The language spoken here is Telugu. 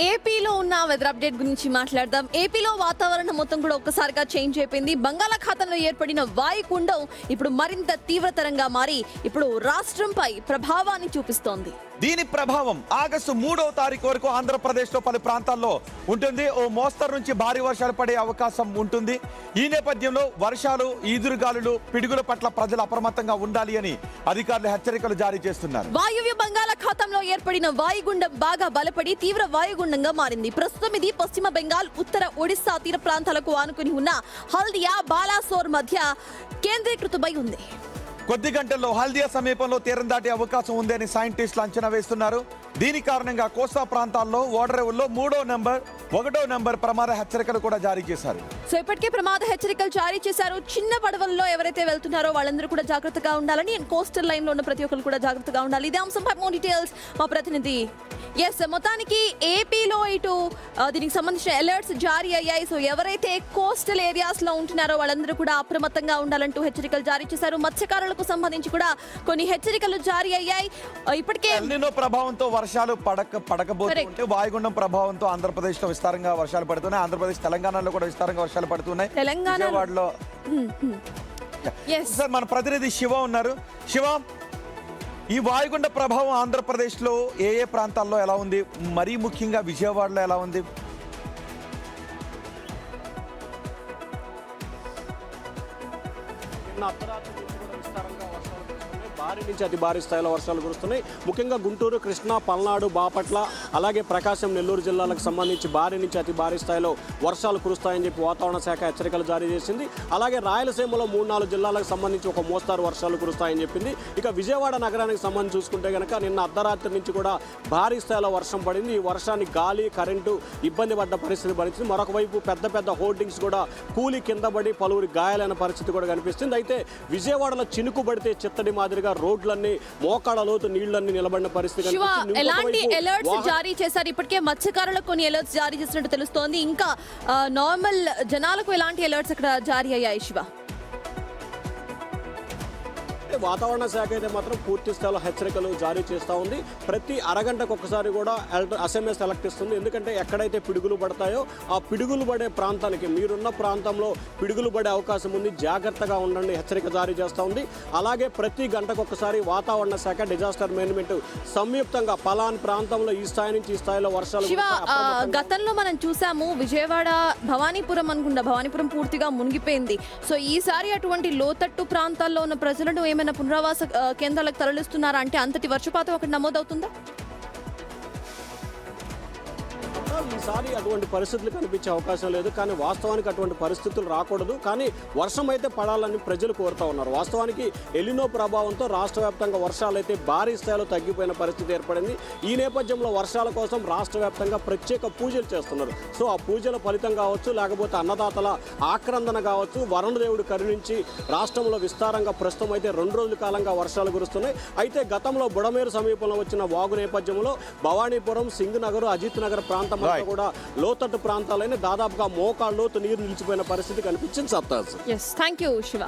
ఏపీలో ఉన్న వెదర్ అప్డేట్ గురించి మాట్లాడదాం. ఏపీలో వాతావరణం మొత్తం కూడా ఒక్కసారిగా చేంజ్ అయిపోయింది. బంగాళాఖాతంలో ఏర్పడిన వాయుగుండం ఇప్పుడు మరింత తీవ్రతరంగా మారి ఇప్పుడు రాష్ట్రంపై ప్రభావాన్ని చూపిస్తోంది. దీని ప్రభావం ఆగస్టు 3వ తారీఖు వరకు ఆంధ్రప్రదేశ్లో పలు ప్రాంతాల్లో ఉంటుంది. ఓ మోస్తరు నుంచి భారీ వర్షాలు పడే అవకాశం ఉంటుంది. ఈ నేపథ్యంలో వర్షాలు, ఈదురుగాలులు, పిడుగుల పట్ల ప్రజలు అప్రమత్తంగా ఉండాలి అని అధికారులు హెచ్చరికలు జారీ చేస్తున్నారు. వాయువ్య బంగాళాఖాతంలో ఏర్పడిన వాయుగుండం బాగా బలపడి తీవ్ర వాయుగుండంగా మారింది. ప్రస్తుతం ఇది పశ్చిమ బెంగాల్, ఉత్తర ఒడిశా తీర ప్రాంతాలకు ఆనుకుని ఉన్న హల్దియా, బాలాసోర్ మధ్య కేంద్రీకృతమై ఉంది. కొద్ది గంటల్లో హల్దియా సమీపంలో తీరం దాటే అవకాశం ఉందని సైంటిస్టులు అంచనా వేస్తున్నారు. దీని కారణంగా కోస్తా ప్రాంతాల్లో ఓడరేవుల్లో 3వ నంబర్, 1వ నంబర్ ప్రమాద హెచ్చరికలు కూడా జారీ చేశారు. సో ఇప్పటికే ప్రమాద హెచ్చరికలు జారీ చేశారు. చిన్న పడవల్లో ఎవరైతే వెళ్తున్నారో వాళ్ళందరూ కూడా జాగ్రత్తగా ఉండాలని, కోస్టల్ లైన్ లో ఉన్న ప్రతి ఒక్కరు కూడా జాగ్రత్తగా ఉండాలి. ఇదే అంశంపై మోర్ డీటెయిల్స్ మా ప్రతినిధి. మొత్తానికి ఏపీలో ఇటు దీనికి సంబంధించిన అలర్ట్స్ జారీ అయ్యాయి. సో ఎవరైతే కోస్టల్ ఏరియాస్ లో ఉంటున్నారో వాళ్ళందరూ కూడా అప్రమత్తంగా ఉండాలంటూ హెచ్చరికలు జారీ చేశారు. మత్స్యకారులకు సంబంధించి కూడా కొన్ని హెచ్చరికలు జారీ అయ్యాయి. ఇప్పటికే ఎల్నినో ప్రభావంతో వర్షాలు పడకబోతుంటే వాయుగుండం ప్రభావంతో ఆంధ్రప్రదేశ్ లో విస్తారంగా వర్షాలు పడుతున్నాయి. ఆంధ్రప్రదేశ్, తెలంగాణలో కూడా విస్తారంగా వర్షాలు పడుతున్నాయి. విజయవాడలో సార్ మన ప్రతినిధి శివ ఉన్నారు. శివ, ఈ వాయుగుండ ప్రభావం ఆంధ్రప్రదేశ్ లో ఏ ఏ ప్రాంతాల్లో ఎలా ఉంది, మరీ ముఖ్యంగా విజయవాడలో ఎలా ఉంది? భారీ నుంచి అతి భారీ స్థాయిలో వర్షాలు కురుస్తున్నాయి. ముఖ్యంగా గుంటూరు, కృష్ణా, పల్నాడు, బాపట్ల, అలాగే ప్రకాశం, నెల్లూరు జిల్లాలకు సంబంధించి భారీ నుంచి అతి భారీ స్థాయిలో వర్షాలు కురుస్తాయని చెప్పి వాతావరణ శాఖ హెచ్చరికలు జారీ చేసింది. అలాగే రాయలసీమలో 3-4 జిల్లాలకు సంబంధించి ఒక మోస్తారు వర్షాలు కురుస్తాయని చెప్పింది. ఇక విజయవాడ నగరానికి సంబంధించి చూసుకుంటే కనుక నిన్న అర్ధరాత్రి నుంచి కూడా భారీ స్థాయిలో వర్షం పడింది. ఈ వర్షాన్ని గాలి, కరెంటు ఇబ్బంది పడ్డ పరిస్థితి పడింది. మరొక వైపు పెద్ద పెద్ద హోర్డింగ్స్ కూడా కూలి కింద పడి పలువురి గాయాలైన పరిస్థితి కూడా కనిపిస్తుంది. అయితే విజయవాడలో చినుకు పడితే చిత్తడి మాదిరిగా రోడ్లన్నీ మోకాళ్ళ లోతు నీళ్లన్నీ నిలబడిన పరిస్థితి. ఎలాంటి అలర్ట్స్ జారీ చేశారు? ఇప్పటికే మత్స్యకారులకు కొన్ని అలర్ట్స్ జారీ చేసినట్టు తెలుస్తోంది. ఇంకా నార్మల్ జనాలకు ఎలాంటి అలర్ట్స్ అక్కడ జారీ అయ్యాయి శివ? వాతావరణ శాఖ అయితే మాత్రం పూర్తి స్థాయిలో హెచ్చరికలు జారీ చేస్తూ ఉంది. ప్రతి అరగంటకు ఒకసారి కూడా SMS సెలెక్ట్ ఇస్తుంది. ఎందుకంటే ఎక్కడైతే పిడుగులు పడతాయో ఆ పిడుగులు పడే ప్రాంతానికి, మీరున్న ప్రాంతంలో పిడుగులు పడే అవకాశం ఉంది, జాగ్రత్తగా ఉండండి హెచ్చరిక జారీ చేస్తూ ఉంది. అలాగే ప్రతి గంటకు ఒకసారి వాతావరణ శాఖ, డిజాస్టర్ మేనేజ్మెంట్ సంయుక్తంగా పలాన్ ప్రాంతంలో ఈ స్థాయి నుంచి ఈ స్థాయిలో వర్షాలు. గతంలో మనం చూసాము విజయవాడ, భవానీపురం అనుకుంటా, భవానీపురం పూర్తిగా మునిగిపోయింది. సో ఈసారి అటువంటి లోతట్టు ప్రాంతాల్లో ఉన్న ప్రజలను ఏమైనా పునరావాస కేంద్రాలకు తరలిస్తున్నారా? అంటే అంతటి వర్షపాతం అక్కడ నమోదవుతుందా? ఈసారి అటువంటి పరిస్థితులు కనిపించే అవకాశం లేదు. కానీ వాస్తవానికి అటువంటి పరిస్థితులు రాకూడదు. కానీ వర్షం అయితే పడాలని ప్రజలు కోరుతూ ఉన్నారు. వాస్తవానికి ఎలినో ప్రభావంతో రాష్ట్ర వ్యాప్తంగా వర్షాలు అయితే భారీ స్థాయిలో తగ్గిపోయిన పరిస్థితి ఏర్పడింది. ఈ నేపథ్యంలో వర్షాల కోసం రాష్ట్ర వ్యాప్తంగా ప్రత్యేక పూజలు చేస్తున్నారు. సో ఆ పూజల ఫలితం కావచ్చు, లేకపోతే అన్నదాతల ఆక్రందన కావచ్చు, వరుణదేవుడు కరుణించి రాష్ట్రంలో విస్తారంగా ప్రస్తుతం అయితే 2 రోజుల కాలంగా వర్షాలు కురుస్తున్నాయి. అయితే గతంలో బుడమేరు సమీపంలో వచ్చిన వాగు నేపథ్యంలో భవానీపురం, సింగనగర్, అజిత్ నగర్ ప్రాంతం కూడా లోతట్టు ప్రాంతాలైన దాదాపుగా మోకాళ్ళ లోతు నీరు నిలిచిపోయిన పరిస్థితి కనిపించింది. సత్తాజ్. Thank you Shiva.